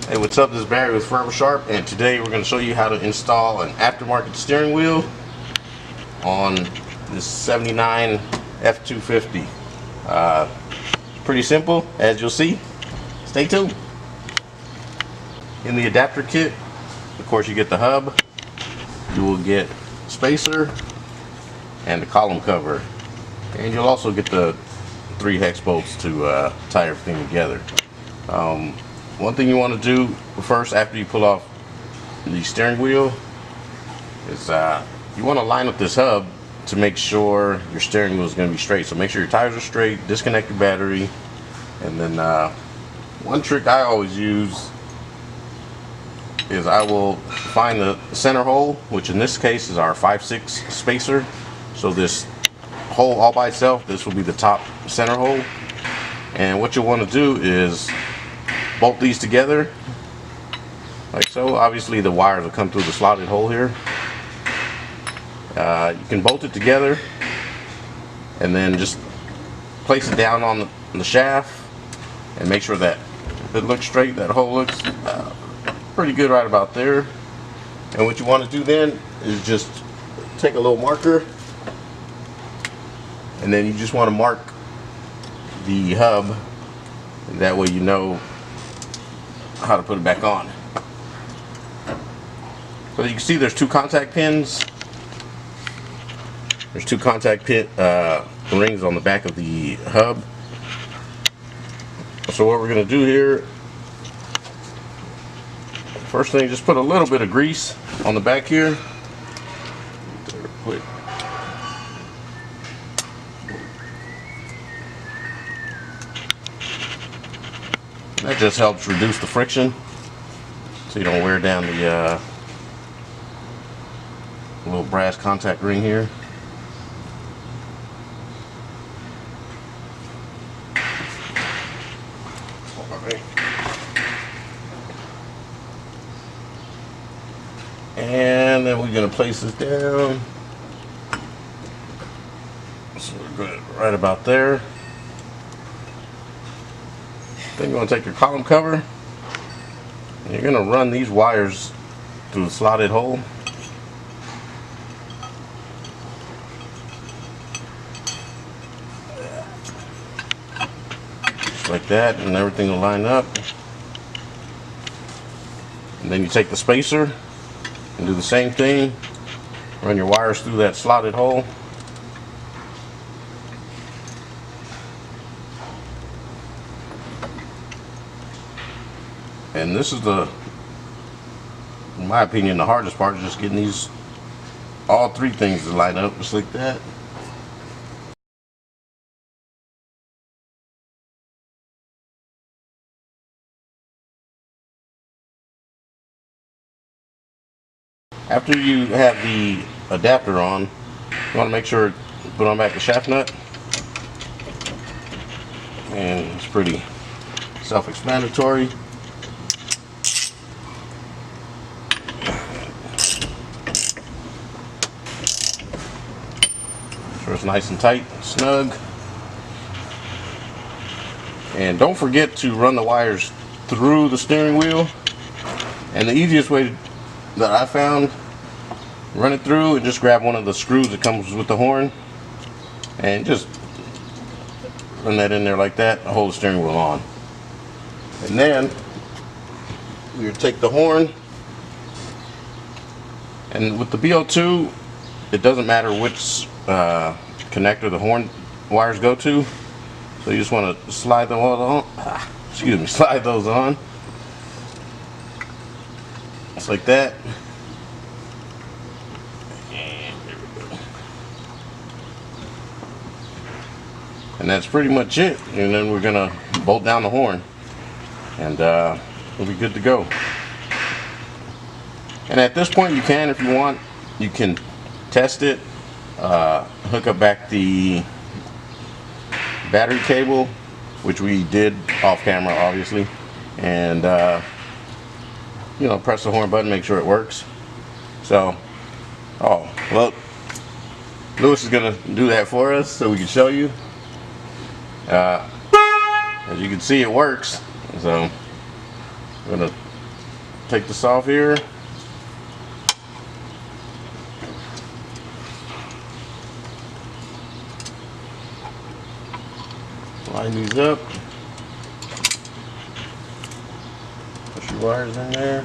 Hey, what's up? This is Barry with Forever Sharp, and today we're going to show you how to install an aftermarket steering wheel on this 79 F250. Pretty simple, as you'll see. Stay tuned. In the adapter kit, of course, you get the hub, you will get spacer and the column cover, and you'll also get the 3 hex bolts to tie everything together. One thing you want to do first after you pull off the steering wheel is you want to line up this hub to make sure your steering wheel is going to be straight. So make sure your tires are straight, disconnect your battery, and then one trick I always use is I will find the center hole, which in this case is our 5/6 spacer. So this hole all by itself, this will be the top center hole. And what you'll want to do is bolt these together like so. Obviously the wires will come through the slotted hole here. You can bolt it together and then just place it down on the shaft and make sure that it looks straight. That hole looks pretty good right about there. And what you want to do then is just take a little marker, and then you just want to mark the hub, and that way you know how to put it back on. So you can see there's 2 contact pins. There's 2 contact pin rings on the back of the hub. So what we're going to do here, first thing, just put a little bit of grease on the back here. Quick. That just helps reduce the friction so you don't wear down the little brass contact ring here. And then we're going to place this down. So we're good right about there. Then you want to take your column cover and you're going to run these wires through the slotted hole. Just like that, and everything will line up. And then you take the spacer and do the same thing. Run your wires through that slotted hole. And this is in my opinion, the hardest part, is just getting these all 3 things to line up just like that. After you have the adapter on, you want to make sure you put on back the shaft nut, and it's pretty self-explanatory. So it's nice and tight, snug. And don't forget to run the wires through the steering wheel. And the easiest way that I found, run it through and just grab one of the screws that comes with the horn and just run that in there like that and hold the steering wheel on. And then you take the horn, and with the B02 it doesn't matter which connector the horn wires go to, so you just want to slide them all on. Slide those on just like that. And that's pretty much it. And then we're gonna bolt down the horn, and we'll be good to go. And at this point, you can, if you want, you can test it, hook up back the battery cable, which we did off camera obviously, and you know, press the horn button, make sure it works. So, oh well, Lewis is gonna do that for us so we can show you. As you can see, it works. So I'm gonna take this off here. Line these up. Push your wires in there.